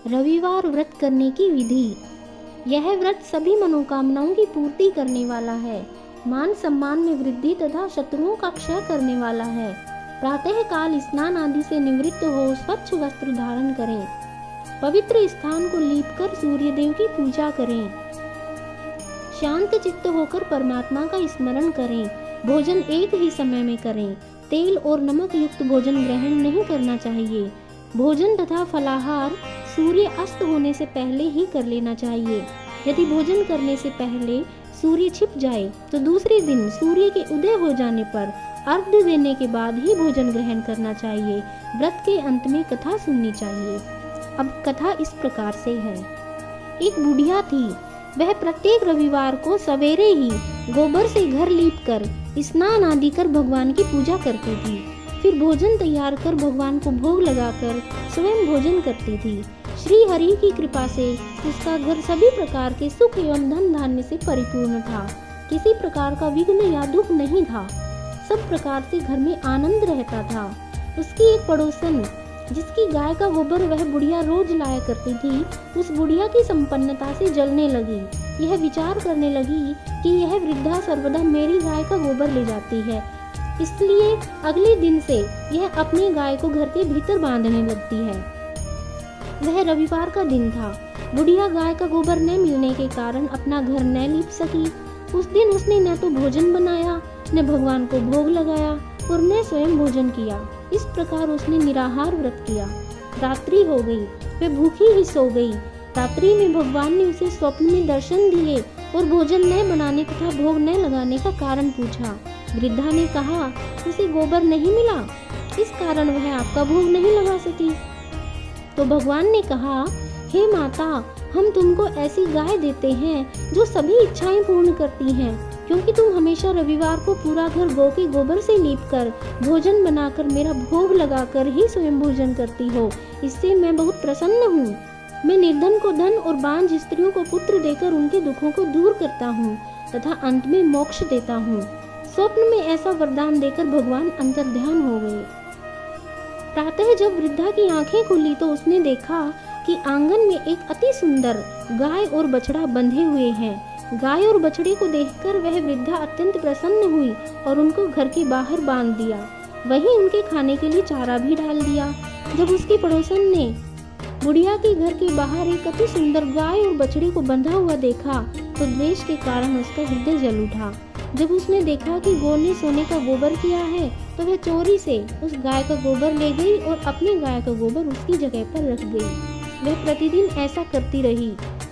रविवार व्रत करने की विधि। यह व्रत सभी मनोकामनाओं की पूर्ति करने वाला है, मान सम्मान में वृद्धि तथा शत्रुओं का क्षय करने वाला है। प्रातः काल स्नान आदि से निवृत्त हो स्वच्छ वस्त्र धारण करें, पवित्र स्थान को लीपकर सूर्य देव की पूजा करें, शांत चित्त होकर परमात्मा का स्मरण करें, भोजन एक ही समय में करें, तेल और नमक युक्त भोजन ग्रहण नहीं करना चाहिए। भोजन तथा फलाहार सूर्य अस्त होने से पहले ही कर लेना चाहिए। यदि भोजन करने से पहले सूर्य छिप जाए तो दूसरे दिन सूर्य के उदय हो जाने पर अर्घ्य देने के बाद ही भोजन ग्रहण करना चाहिए। व्रत के अंत में कथा सुननी चाहिए। अब कथा इस प्रकार से है। एक बुढ़िया थी, वह प्रत्येक रविवार को सवेरे ही गोबर से घर लीपकर स्नान आदि कर भगवान की पूजा करती थी। फिर भोजन तैयार कर भगवान को भोग लगाकर स्वयं भोजन करती थी। श्री हरि की कृपा से उसका घर सभी प्रकार के सुख एवं धन धान्य से परिपूर्ण था। किसी प्रकार का विघ्न या दुख नहीं था। सब प्रकार से घर में आनंद रहता था। उसकी एक पड़ोसन जिसकी गाय का गोबर वह बुढ़िया रोज लाया करती थी, उस बुढ़िया की संपन्नता से जलने लगी। यह विचार करने लगी कि यह वृद्धा सर्वदा मेरी गाय का गोबर ले जाती है, इसलिए अगले दिन से यह अपनी गाय को घर के भीतर बांधने लगती है। वह रविवार का दिन था। बुढ़िया गाय का गोबर न मिलने के कारण अपना घर न लीप सकी। उस दिन उसने न तो भोजन बनाया, न भगवान को भोग लगाया और न स्वयं भोजन किया। इस प्रकार उसने निराहार व्रत किया। रात्रि हो गई, वह भूखी ही सो गई। रात्रि में भगवान ने उसे स्वप्न में दर्शन दिए और भोजन न बनाने तथा भोग न लगाने का कारण पूछा। वृद्धा ने कहा, उसे गोबर नहीं मिला, इस कारण वह आपका भोग नहीं लगा सकी। तो भगवान ने कहा, हे माता, हम तुमको ऐसी गाय देते हैं जो सभी इच्छाएं पूर्ण करती हैं, क्योंकि तुम हमेशा रविवार को पूरा घर गौ के गोबर से लीपकर भोजन बनाकर मेरा भोग लगाकर ही स्वयं भोजन करती हो। इससे मैं बहुत प्रसन्न हूँ। मैं निर्धन को धन और बांझ स्त्रियों को पुत्र देकर उनके दुखों को दूर करता हूँ तथा अंत में मोक्ष देता हूँ। स्वप्न में ऐसा वरदान देकर भगवान अंतर्ध्यान हो गए। प्रातः जब वृद्धा की आंखें खुली तो उसने देखा कि आंगन में एक अति सुंदर गाय और बछड़ा बंधे हुए हैं। गाय और बछड़े को देखकर वह वृद्धा अत्यंत प्रसन्न हुई और उनको घर के बाहर बांध दिया। वहीं उनके खाने के लिए चारा भी डाल दिया। जब उसकी पड़ोसन ने बुढ़िया के घर के बाहर एक अति सुंदर गाय और बछड़े को बंधा हुआ देखा तो द्वेष के कारण उसका हृदय जल उठा। जब उसने देखा कि गौ ने सोने का गोबर किया है तो वह चोरी से उस गाय का गोबर ले गई और अपनी गाय का गोबर उसकी जगह पर रख गई। वह प्रतिदिन ऐसा करती रही।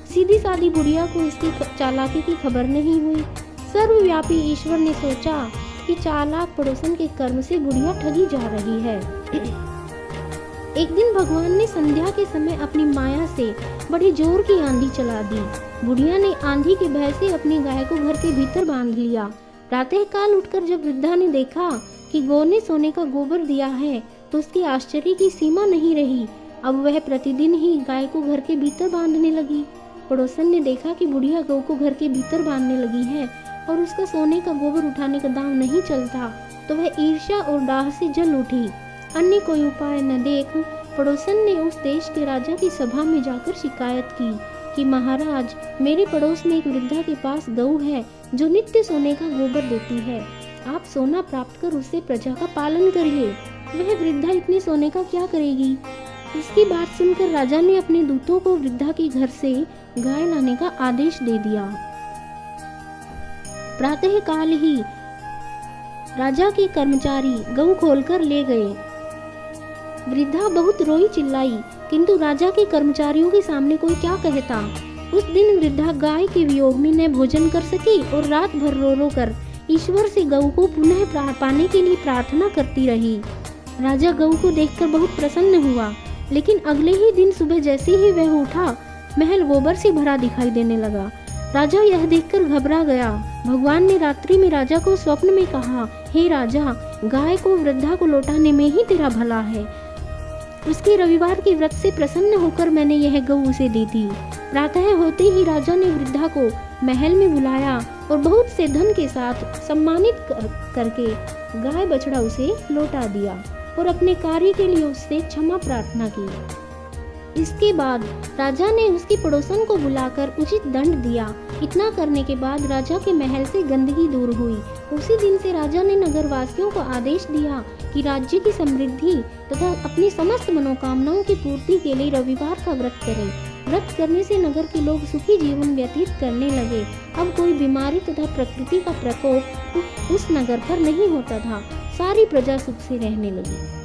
सीधी सादी बुढ़िया को इसकी चालाकी की खबर नहीं हुई। सर्वव्यापी ईश्वर ने सोचा कि चालाक पड़ोसन के कर्म से बुढ़िया ठगी जा रही है। एक दिन भगवान ने संध्या के समय अपनी माया से बड़ी जोर की आंधी चला दी। बुढ़िया ने आंधी के भय से अपनी गाय को घर के भीतर बांध लिया। प्रातः काल उठकर जब वृद्धा ने देखा कि गौ ने सोने का गोबर दिया है तो उसकी आश्चर्य की सीमा नहीं रही। अब वह प्रतिदिन ही गाय को घर के भीतर बांधने लगी। पड़ोसन ने देखा कि बुढ़िया गौ को घर के भीतर बांधने लगी है और उसका सोने का गोबर उठाने का दाम नहीं चलता तो वह ईर्ष्या और डाह से जल उठी। अन्य कोई उपाय न देख पड़ोसन ने उस देश के राजा की सभा में जाकर शिकायत की कि महाराज, मेरे पड़ोस में एक वृद्धा के पास गऊ है जो नित्य सोने का गोबर देती है। आप सोना प्राप्त कर उससे प्रजा का पालन करिए। वह वृद्धा इतने सोने का क्या करेगी? इसकी बात सुनकर राजा ने अपने दूतों को वृद्धा के घर से गाय लाने का आदेश दे दिया। प्रातः काल ही राजा के कर्मचारी गऊ खोलकर ले गए। वृद्धा बहुत रोई चिल्लाई, किंतु राजा के कर्मचारियों के सामने कोई क्या कहता। उस दिन वृद्धा गाय के वियोग में न भोजन कर सकी और रात भर रो रो कर ईश्वर से गऊ को पुनः पाने के लिए प्रार्थना करती रही। राजा गऊ को देखकर बहुत प्रसन्न हुआ, लेकिन अगले ही दिन सुबह जैसे ही वह उठा, महल गोबर से भरा दिखाई देने लगा। राजा यह देखकर घबरा गया। भगवान ने रात्रि में राजा को स्वप्न में कहा, हे राजा, गाय को वृद्धा को लौटाने में ही तेरा भला है। उसके रविवार के व्रत से प्रसन्न होकर मैंने यह गऊ उसे दी थी। प्रातः होते ही राजा ने वृद्धा को महल में बुलाया और बहुत से धन के साथ सम्मानित करके गाय बछड़ा उसे लौटा दिया और अपने कार्य के लिए उससे क्षमा प्रार्थना की। इसके बाद राजा ने उसकी पड़ोसन को बुलाकर उचित दंड दिया। इतना करने के बाद राजा के महल से गंदगी दूर हुई। उसी दिन से राजा ने नगरवासियों को आदेश दिया कि राज्य की समृद्धि तथा अपनी समस्त मनोकामनाओं की पूर्ति के लिए रविवार का व्रत करें। व्रत करने से नगर के लोग सुखी जीवन व्यतीत करने लगे। अब कोई बीमारी तथा प्रकृति का प्रकोप उस नगर पर नहीं होता था। सारी प्रजा सुख से रहने लगी।